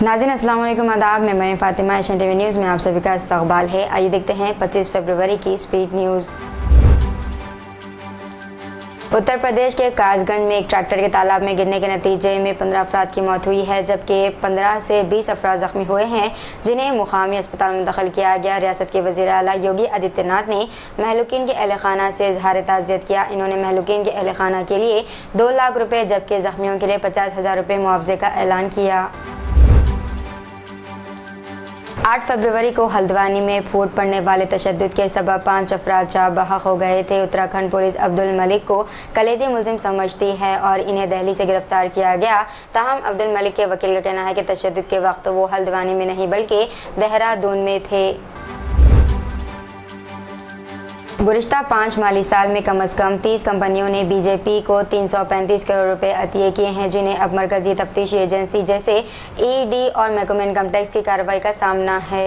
नाज़रीन अस्सलाम वालेकुम, आदाब। मैं Maryam Fatima, Asian TV news में आप सभी का इस्तकबाल है। आइए देखते हैं 25 फरवरी की स्पीड न्यूज़। उत्तर प्रदेश के कासगंज में एक ट्रैक्टर के तालाब में गिरने के नतीजे में 15 अफराद की मौत हुई है, जबकि 15 से 20 अफराद जख्मी हुए हैं, जिन्हें मुकामी अस्पताल में दखल किया गया। रियासत के वज़ीर आला योगी आदित्यनाथ ने महलूकीन के अहल खाना से इजहार ताज़ियत किया। इन्होंने महलूकीन के अहल खाना के लिए 2 लाख रुपये जबकि जख्मियों के लिए 50,000 रुपये मुआवजे का ऐलान किया। 8 फरवरी को हल्द्वानी में फूट पड़ने वाले तशद्दुद के सबब 5 अफराद जाँ बहक हो गए थे। उत्तराखंड पुलिस अब्दुल मलिक को कलीदी मुलजिम समझती है और इन्हें दिल्ली से गिरफ्तार किया गया। ताहम अब्दुल मलिक के वकील का कहना है कि तशद्दुद के वक्त वो हल्द्वानी में नहीं बल्कि देहरादून में थे। गुज़िश्ता 5 माली साल में कम अज़ कम 30 कंपनियों ने बीजेपी को 335 करोड़ रुपए अतिये किए हैं, जिन्हें अब मरकजी तफ्तीशी एजेंसी जैसे ईडी और महकमा इनकम टैक्स की कार्रवाई का सामना है।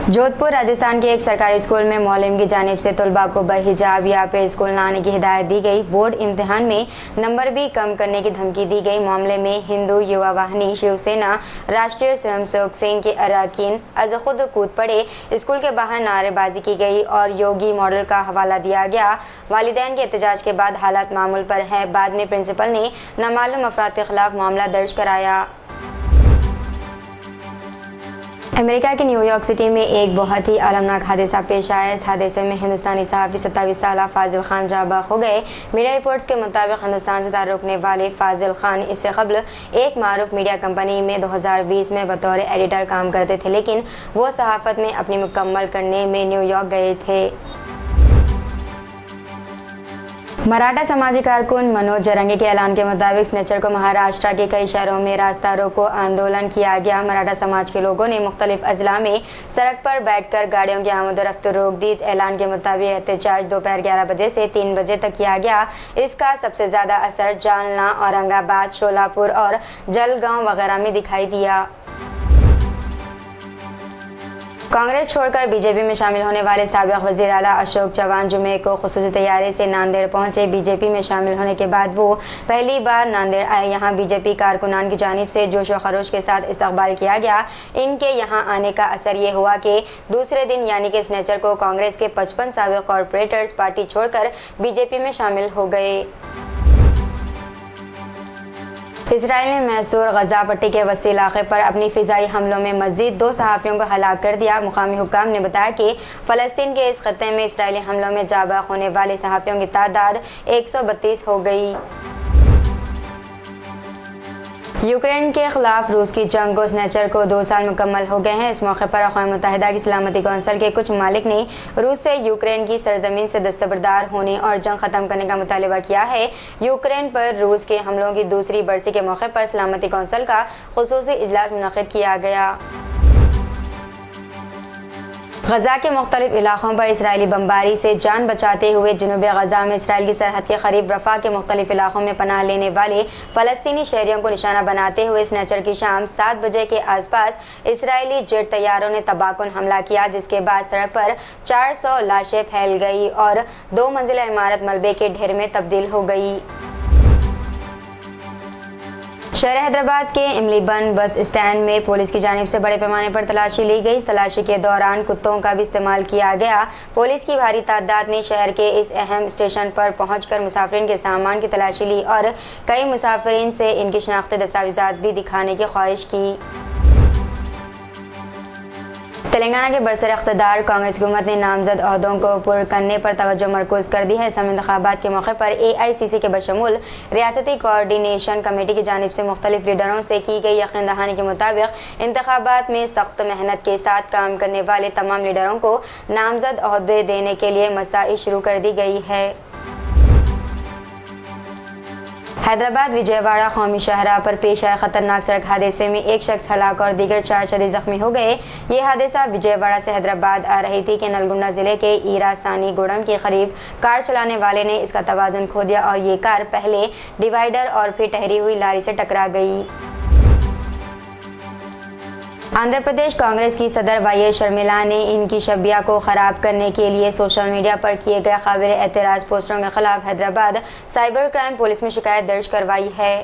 जोधपुर राजस्थान के एक सरकारी स्कूल में मौलवी की जानिब से तलबा को बहिजाब या फिर स्कूल न आने की हिदायत दी गई। बोर्ड इम्तिहान में नंबर भी कम करने की धमकी दी गई। मामले में हिंदू युवा वाहिनी, शिवसेना, राष्ट्रीय स्वयंसेवक संघ के अरकान अज खुद कूद पड़े। स्कूल के बाहर नारेबाजी की गई और योगी मॉडल का हवाला दिया गया। वालिदैन के एहतजाज के बाद हालात मामूल पर है। बाद में प्रिंसिपल ने नामालूम अफराद के खिलाफ मामला दर्ज कराया। अमेरिका के न्यूयॉर्क सिटी में एक बहुत ही अलमनाक हादसा पेश आया। इस हादसे में हिंदुस्तानी सहाफ़ी 27 साल फाजिल खान जाँ बहक हो गए। मीडिया रिपोर्ट्स के मुताबिक हिंदुस्तान से ताल्लुक़ रखने वाले फाजिल खान इससे कबल एक मारूफ मीडिया कंपनी में 2020 में बतौर एडिटर काम करते थे, लेकिन वो सहाफ़त में अपनी मुकम्मल करने में न्यूयॉर्क गए थे। मराठा समाजी कारकुन मनोज जरंगे के ऐलान के मुताबिक स्नेचर को महाराष्ट्र के कई शहरों में रास्ता रोको आंदोलन किया गया। मराठा समाज के लोगों ने मुख्तलिफ अजला में सड़क पर बैठकर गाड़ियों की आमद-ओ-रफ्त रोक दी। ऐलान के मुताबिक एहतजाज दोपहर 11 बजे से 3 बजे तक किया गया। इसका सबसे ज़्यादा असर जालना, औरंगाबाद, शोलापुर और जलगांव वगैरह में दिखाई दिया। कांग्रेस छोड़कर बीजेपी में शामिल होने वाले साबिक वज़ीर आला अशोक चव्हाण जुमे को खुसूसी तैयारी से नांदेड़ पहुंचे। बीजेपी में शामिल होने के बाद वो पहली बार नांदेड़ आए। यहां बीजेपी कारकुनान की जानिब से जोश व खरोश के साथ इस्तकबाल किया गया। इनके यहां आने का असर ये हुआ कि दूसरे दिन यानी कि स्नेचर को कांग्रेस के 55 साबिक कॉरपोरेटर्स पार्टी छोड़कर बीजेपी में शामिल हो गए। इसराइल ने मैसूर गजा पट्टी के वसी इलाके पर अपनी फ़िज़ाई हमलों में मज़ीद 2 सहाफ़ियों को हलाक कर दिया। मुकामी हुक्काम ने बताया कि फ़लस्तीन के इस खत्ते में इसराइली हमलों में जाँ बहक होने वाले सहाफ़ियों की तादाद 132 हो गई। यूक्रेन के खिलाफ रूस की जंग को स्नेचर को 2 साल मुकम्मल हो गए हैं। इस मौके पर अक़वाम मुत्तहिदा की सलामती कौंसिल के कुछ ममालिक ने रूस से यूक्रेन की सरजमीन से दस्तबरदार होने और जंग ख़त्म करने का मुतालबा किया है। यूक्रेन पर रूस के हमलों की दूसरी बरसी के मौके पर सलामती कौंसिल का खुसूसी इजलास मुनक़िद किया गया। गजा के मुख्तलिफ इलाकों पर इसराइली बमबारी से जान बचाते हुए जनूबी गजा में इसराइल की सरहद के करीब रफ़ा के मुख्तलिफ इलाकों में पनाह लेने वाले फ़लस्तीनी शहरियों को निशाना बनाते हुए स्नेचर की शाम 7 बजे के आसपास इसराइली जेट तैयारों ने तबाहकुन हमला किया, जिसके बाद सड़क पर 400 लाशें फैल गई और 2 मंजिला इमारत मलबे के ढेर में तब्दील हो गई। शहर हैदराबाद के इमलीबन बस स्टैंड में पुलिस की जानिब से बड़े पैमाने पर तलाशी ली गई। तलाशी के दौरान कुत्तों का भी इस्तेमाल किया गया। पुलिस की भारी तादाद ने शहर के इस अहम स्टेशन पर पहुंचकर मुसाफिरीन के सामान की तलाशी ली और कई मुसाफिरीन से इनकी शनाख्ती दस्तावेज़ात भी दिखाने की ख्वाहिश की। तेलंगाना के बरसर इख्तिदार कांग्रेस हुकूमत ने नामजद ओहदों को पुर करने पर तवज्जो मरकूज़ कर दी है। असम इंतखाबात के मौके पर AICC के बशमूल रियासती कोऑर्डिनेशन कमेटी की जानिब से मुख्तलिफ लीडरों से की गई यकीन दहानी के मुताबिक इंतखाबात में सख्त मेहनत के साथ काम करने वाले तमाम लीडरों को नामजद ओहदे देने के लिए मसाई शुरू कर दी गई है। हैदराबाद विजयवाड़ा कौमी शाहराह पर पेश आए खतरनाक सड़क हादसे में एक शख्स हलाक और दीगर 4 शदीद जख्मी हो गए। ये हादसा विजयवाड़ा से हैदराबाद आ रही थी कि नलगुंडा जिले के ईरासानी गुड़म के करीब कार चलाने वाले ने इसका तवाज़ुन खो दिया और ये कार पहले डिवाइडर और फिर ठहरी हुई लारी से टकरा गई। आंध्र प्रदेश कांग्रेस की सदर वाईएस शर्मिला ने इनकी शबिया को ख़राब करने के लिए सोशल मीडिया पर किए गए काबिल एतराज़ पोस्टरों के खिलाफ हैदराबाद साइबर क्राइम पुलिस में शिकायत दर्ज करवाई है।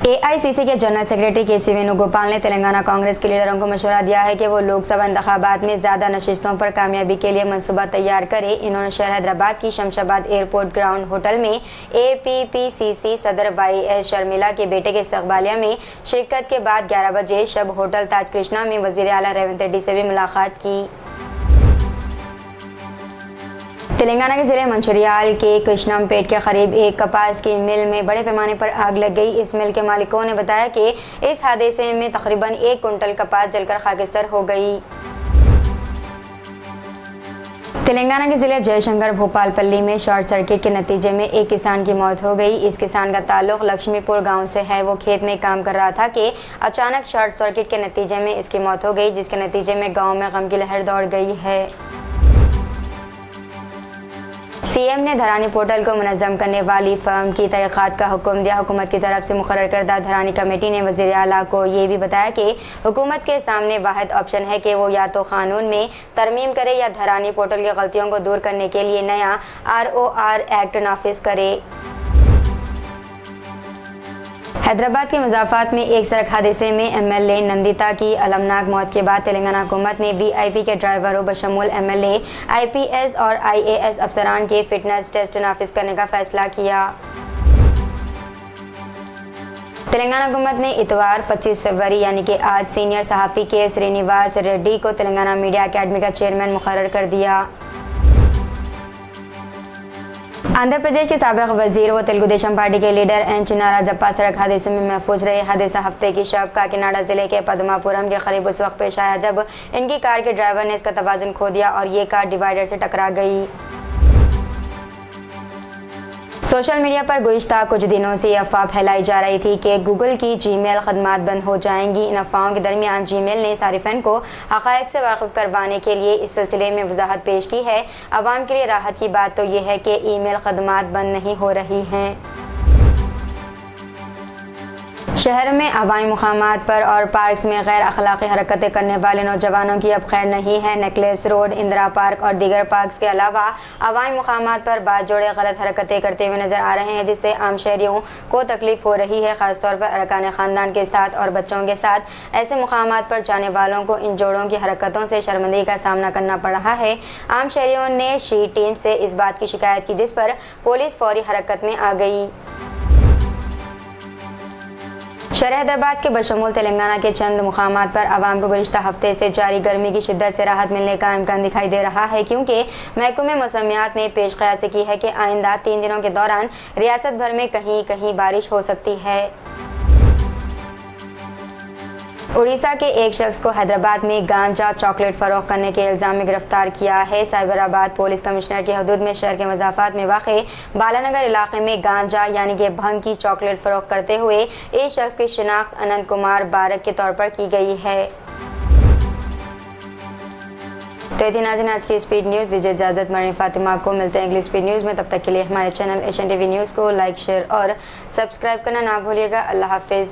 एआईसीसी के जनरल सेक्रेटरी केसी वेणुगोपाल ने तेलंगाना कांग्रेस के लीडरों को मशवरा दिया है कि वो लोकसभा इंतखाबात में ज्यादा नशिस्तों पर कामयाबी के लिए मंसूबा तैयार करें। इन्होंने शहर हैदराबाद की शमशाबाद एयरपोर्ट ग्राउंड होटल में एपीपीसीसी सदर वाईएस शर्मिला के बेटे के इस्तकबालिया में शिरकत के बाद 11 बजे शब होटल ताज कृष्णा में वजीर आला रेवंत रेड्डी से भी मुलाकात की। तेलंगाना के जिले मंचिर्याल के कृष्णमपेट के करीब एक कपास की मिल में बड़े पैमाने पर आग लग गई। इस मिल के मालिकों ने बताया कि इस हादसे में तकरीबन 1 कुंटल कपास जलकर खाकिस्तर हो गई। तेलंगाना के जिले जयशंकर भोपालपल्ली में शॉर्ट सर्किट के नतीजे में एक किसान की मौत हो गई। इस किसान का ताल्लुक लक्ष्मीपुर गांव से है। वो खेत में काम कर रहा था कि अचानक शॉर्ट सर्किट के नतीजे में इसकी मौत हो गई, जिसके नतीजे में गांव में गम की लहर दौड़ गई है। सीएम ने धरानी पोर्टल को मुनज़्ज़म करने वाली फर्म की तहक़ीक़ात का हुक्म दिया। हुकूमत की तरफ से मुक़र्रर करदा धरानी कमेटी ने वज़ीर आला को ये भी बताया कि हुकूमत के सामने वाहिद ऑप्शन है कि वो या तो कानून में तरमीम करे या धरानी पोर्टल की गलतियों को दूर करने के लिए नया ROR एक्ट नाफिज करे। हैदराबाद के मुज़ाफ़ात में एक सड़क हादसे में MLA नंदिता की अलमनाक मौत के बाद तेलंगाना हुकूमत ने VIP के ड्राइवरों बशमूल MLA, IPS और IAS अफसरान के फिटनेस टेस्ट नाफिज करने का फैसला किया। तेलंगाना हुकूमत ने इतवार 25 फरवरी यानी कि आज सीनियर सहाफ़ी के श्रीनिवास रेड्डी को तेलंगाना मीडिया अकेडमी का चेयरमैन मुकर्रर कर दिया। आंध्र प्रदेश के साबिक़ वजीर व तेलुगु देशम पार्टी के लीडर एन चिन्नाराजप्पा सड़क हादसे में महफूज रहे। हादसा हफ्ते की शब काकीनाडा जिले के पद्मापुरम के करीब उस वक्त पेश आया जब इनकी कार के ड्राइवर ने इसका तवाज़ुन खो दिया और ये कार डिवाइडर से टकरा गई। सोशल मीडिया पर गुज़िश्ता कुछ दिनों से अफवाह फैलाई जा रही थी कि गूगल की जीमेल खदमात बंद हो जाएंगी। इन अफवाहों के दरमियान जीमेल ने सारिफिन को हक़ाइक़ से वाकिफ़ करवाने के लिए इस सिलसिले में वजाहत पेश की है। अवाम के लिए राहत की बात तो यह है कि ईमेल खदमात बंद नहीं हो रही हैं। शहर में अवामी मुकामात पर और पार्क्स में गैर अखलाकी हरकतें करने वाले नौजवानों की अब खैर नहीं है। नेकलेस रोड, इंदिरा पार्क और दीगर पार्क्स के अलावा अवामी मुकामात पर बाद जोड़े गलत हरकतें करते हुए नजर आ रहे हैं, जिससे आम शहरियों को तकलीफ हो रही है। खासतौर पर अरकान ख़ानदान के साथ और बच्चों के साथ ऐसे मुकामात पर जाने वालों को इन जोड़ों की हरकतों से शर्मिंदगी का सामना करना पड़ रहा है। आम शहरियों ने शी टीम से इस बात की शिकायत की, जिस पर पुलिस फौरी हरकत में आ गई। शहर हैदराबाद के बशमूल तेलंगाना के चंद मुकामात पर आवाम को गुज़िश्ता हफ्ते से जारी गर्मी की शिद्दत से राहत मिलने का इम्कान दिखाई दे रहा है, क्योंकि महकमे मौसमियात ने पेश क़यास की है कि आइंदा 3 दिनों के दौरान रियासत भर में कहीं कहीं बारिश हो सकती है। उड़ीसा के एक शख्स को हैदराबाद में गांजा चॉकलेट फरोख्त करने के इल्ज़ाम में गिरफ्तार किया है। साइबराबाद पुलिस कमिश्नर की हदूद में शहर के मुज़ाफ़ात में वाक़े बालानगर इलाके में गांजा यानी कि भंग की चॉकलेट फरोख्त करते हुए एक शख्स की शिनाख्त अनंत कुमार बारक के तौर पर की गई है। तो ये थी नाज़रीन आज की स्पीड न्यूज़। दीजिए इजाज़त, मरीम फातिमा को मिलते हैं अगली स्पीड न्यूज़ में। तब तक के लिए हमारे चैनल एशियन टीवी न्यूज़ को लाइक, शेयर और सब्सक्राइब करना ना भूलिएगा। अल्लाह हाफिज़।